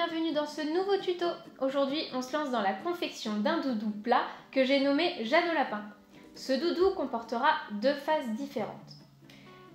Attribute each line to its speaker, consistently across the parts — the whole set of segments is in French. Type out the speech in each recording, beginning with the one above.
Speaker 1: bienvenue dans ce nouveau tuto. Aujourd'hui, on se lance dans la confection d'un doudou plat que j'ai nommé Jeanne au lapin. Ce doudou comportera deux phases différentes.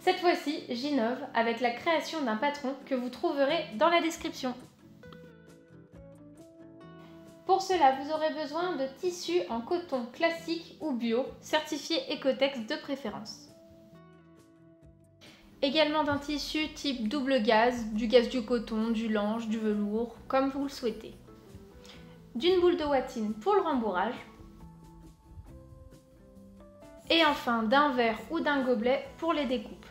Speaker 1: Cette fois-ci, j'innove avec la création d'un patron que vous trouverez dans la description. Pour cela, vous aurez besoin de tissus en coton classique ou bio, certifié Ecotex de préférence. Également d'un tissu type double gaz du coton, du lange, du velours, comme vous le souhaitez. D'une boule de watine pour le rembourrage. Et enfin d'un verre ou d'un gobelet pour les découpes.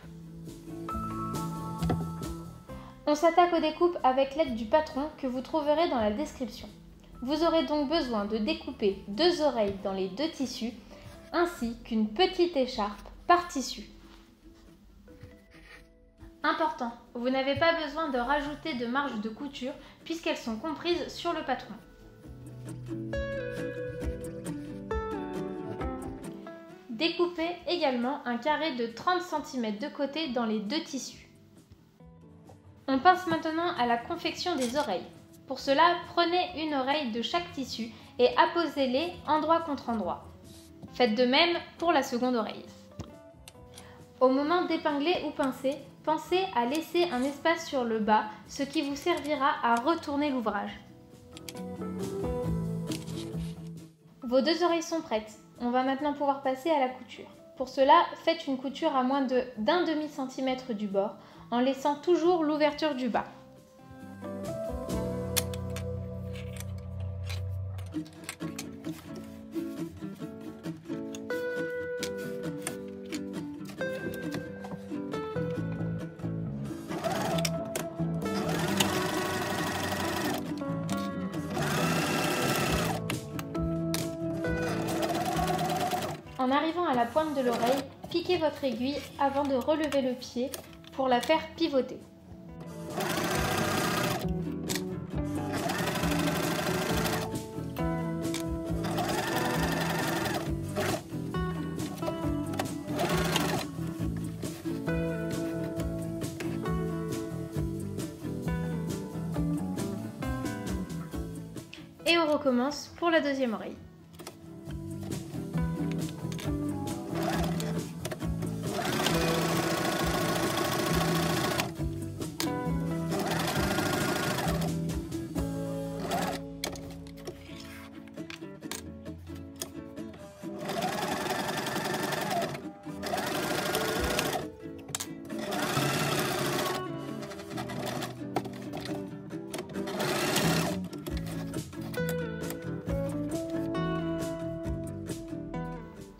Speaker 1: On s'attaque aux découpes avec l'aide du patron que vous trouverez dans la description. Vous aurez donc besoin de découper deux oreilles dans les deux tissus, ainsi qu'une petite écharpe par tissu. Important, vous n'avez pas besoin de rajouter de marges de couture puisqu'elles sont comprises sur le patron. Découpez également un carré de 30 cm de côté dans les deux tissus. On passe maintenant à la confection des oreilles. Pour cela, prenez une oreille de chaque tissu et apposez-les endroit contre endroit. Faites de même pour la seconde oreille. Au moment d'épingler ou pincer, pensez à laisser un espace sur le bas, ce qui vous servira à retourner l'ouvrage. Vos deux oreilles sont prêtes. On va maintenant pouvoir passer à la couture. Pour cela, faites une couture à moins d'un demi-centimètre du bord, en laissant toujours l'ouverture du bas. En arrivant à la pointe de l'oreille, piquez votre aiguille avant de relever le pied pour la faire pivoter. Et on recommence pour la deuxième oreille.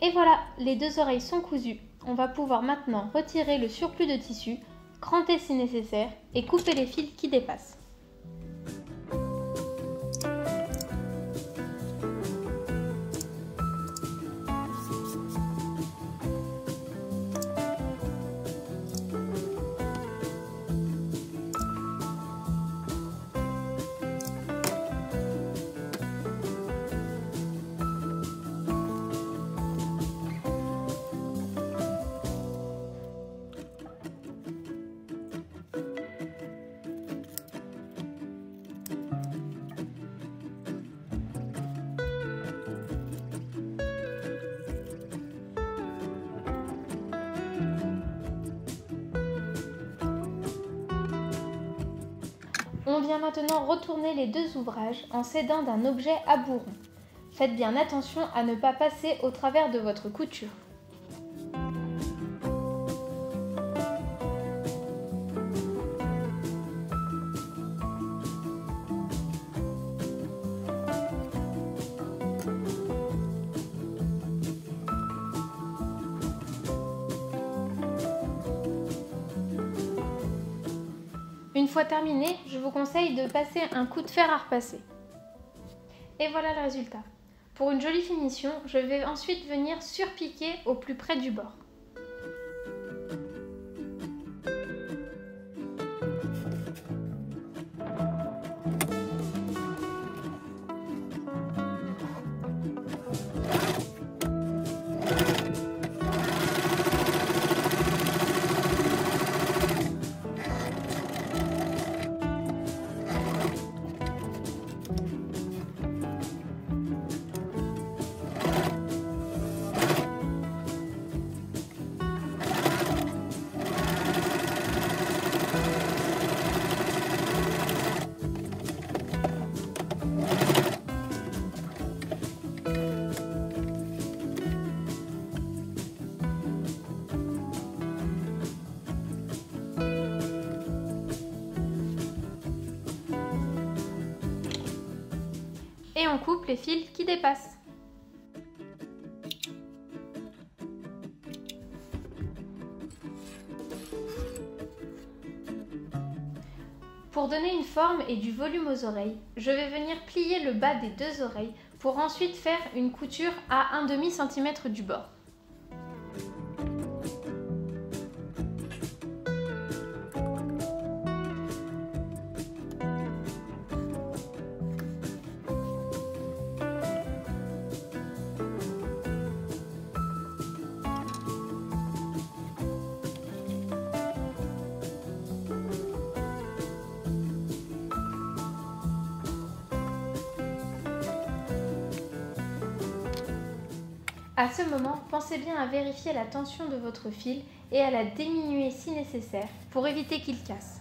Speaker 1: Et voilà, les deux oreilles sont cousues. On va pouvoir maintenant retirer le surplus de tissu, cranter si nécessaire et couper les fils qui dépassent. On vient maintenant retourner les deux ouvrages en s'aidant d'un objet à bourron. Faites bien attention à ne pas passer au travers de votre couture. Une fois terminé, je vous conseille de passer un coup de fer à repasser. Et voilà le résultat. Pour une jolie finition, je vais ensuite venir surpiquer au plus près du bord. et on coupe les fils qui dépassent. Pour donner une forme et du volume aux oreilles, je vais venir plier le bas des deux oreilles pour ensuite faire une couture à 1,5 cm du bord. À ce moment, pensez bien à vérifier la tension de votre fil et à la diminuer si nécessaire pour éviter qu'il casse.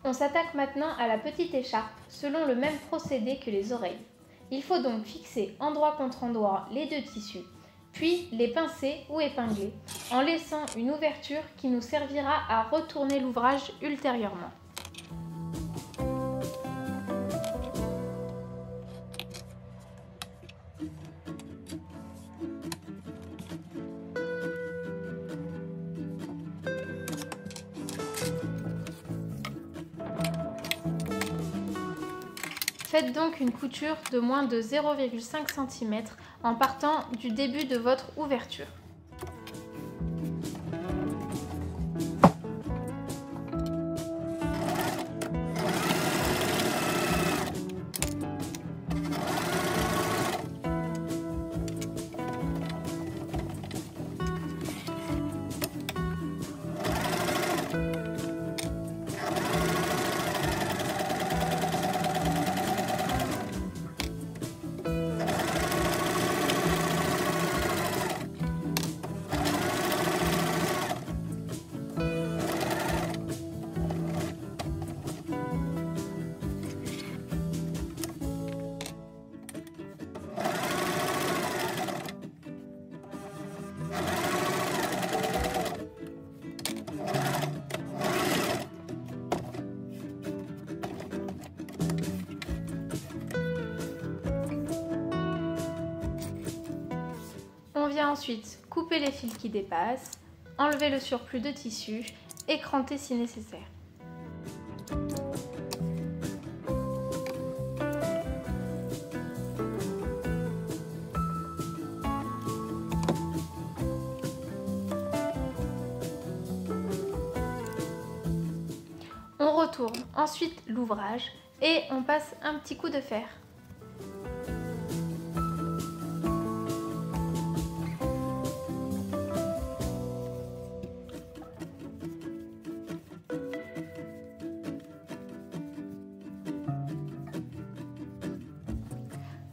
Speaker 1: On s'attaque maintenant à la petite écharpe selon le même procédé que les oreilles. Il faut donc fixer endroit contre endroit les deux tissus, puis les pincer ou épingler, en laissant une ouverture qui nous servira à retourner l'ouvrage ultérieurement. Faites donc une couture de moins de 0,5 cm en partant du début de votre ouverture. On vient ensuite couper les fils qui dépassent, enlever le surplus de tissu et cranter si nécessaire. On retourne ensuite l'ouvrage et on passe un petit coup de fer.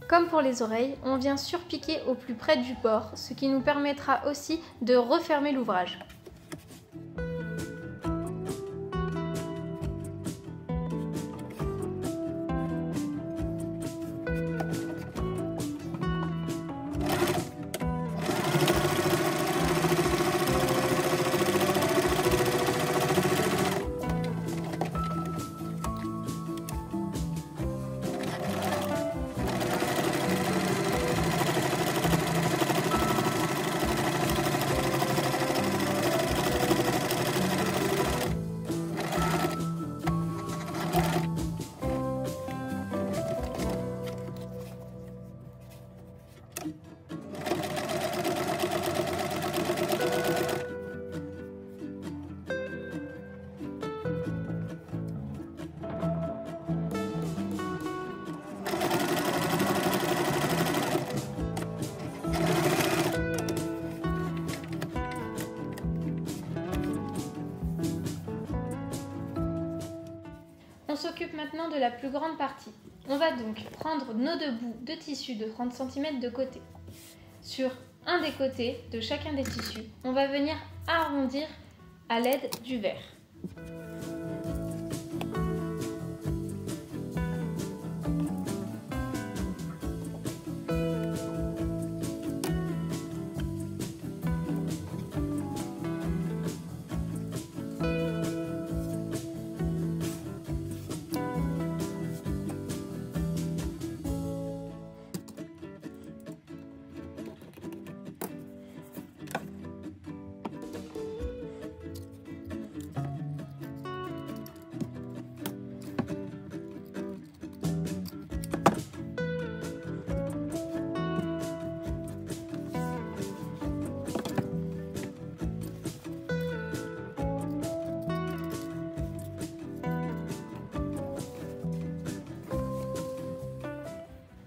Speaker 1: Comme pour les oreilles, on vient surpiquer au plus près du bord, ce qui nous permettra aussi de refermer l'ouvrage. s'occupe maintenant de la plus grande partie. On va donc prendre nos deux bouts de tissu de 30 cm de côté. Sur un des côtés de chacun des tissus, on va venir arrondir à l'aide du verre.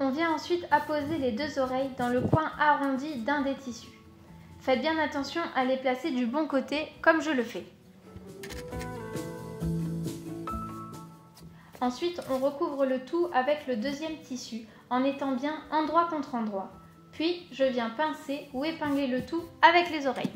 Speaker 1: On vient ensuite apposer les deux oreilles dans le coin arrondi d'un des tissus. Faites bien attention à les placer du bon côté comme je le fais. Ensuite, on recouvre le tout avec le deuxième tissu en étant bien endroit contre endroit. Puis, je viens pincer ou épingler le tout avec les oreilles.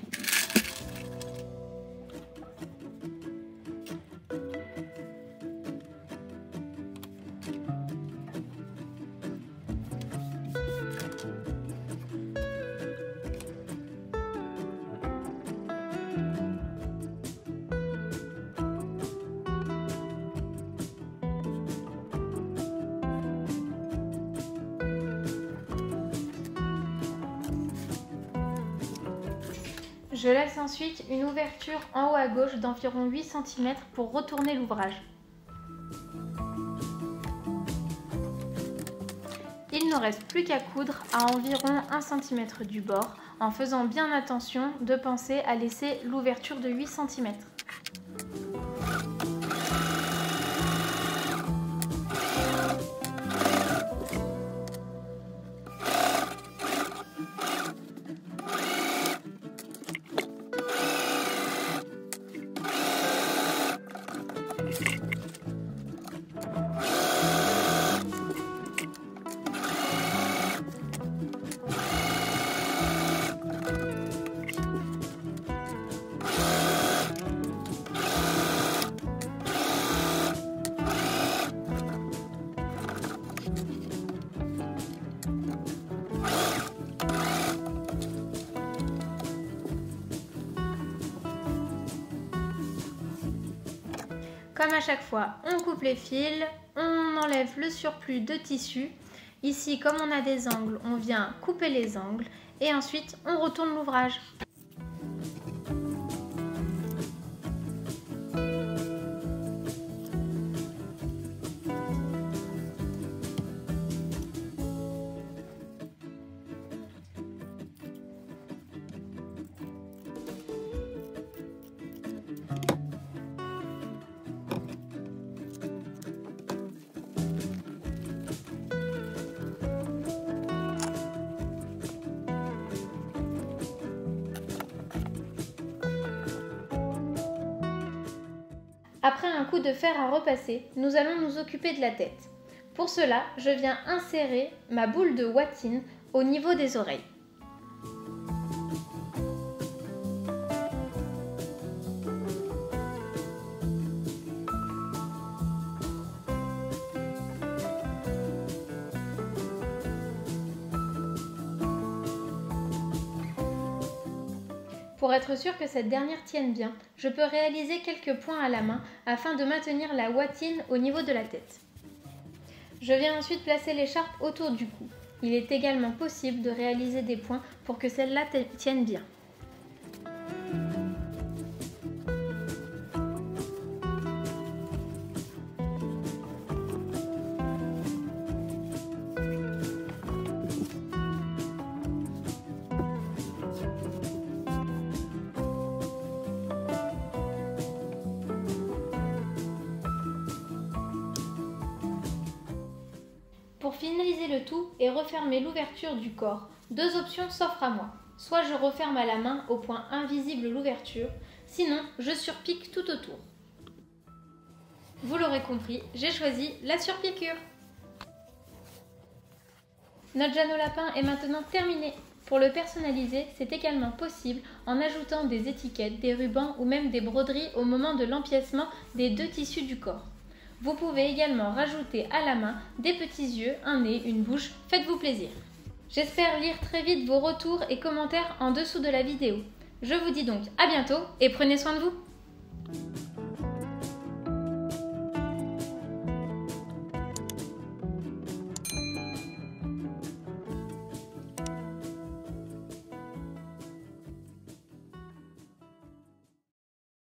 Speaker 1: Je laisse ensuite une ouverture en haut à gauche d'environ 8 cm pour retourner l'ouvrage. Il ne reste plus qu'à coudre à environ 1 cm du bord en faisant bien attention de penser à laisser l'ouverture de 8 cm. Comme à chaque fois, on coupe les fils, on enlève le surplus de tissu. Ici, comme on a des angles, on vient couper les angles et ensuite on retourne l'ouvrage. Après un coup de fer à repasser, nous allons nous occuper de la tête. Pour cela, je viens insérer ma boule de watine au niveau des oreilles. Pour être sûr que cette dernière tienne bien, je peux réaliser quelques points à la main afin de maintenir la watine au niveau de la tête. Je viens ensuite placer l'écharpe autour du cou. Il est également possible de réaliser des points pour que celle-là tienne bien. Pour finaliser le tout et refermer l'ouverture du corps, deux options s'offrent à moi. Soit je referme à la main au point invisible l'ouverture, sinon je surpique tout autour. Vous l'aurez compris, j'ai choisi la surpiqûre. Notre Jeannot lapin est maintenant terminé. Pour le personnaliser, c'est également possible en ajoutant des étiquettes, des rubans ou même des broderies au moment de l'empiècement des 2 tissus du corps. Vous pouvez également rajouter à la main des petits yeux, un nez, une bouche, faites-vous plaisir. J'espère lire très vite vos retours et commentaires en dessous de la vidéo. Je vous dis donc à bientôt et prenez soin de vous.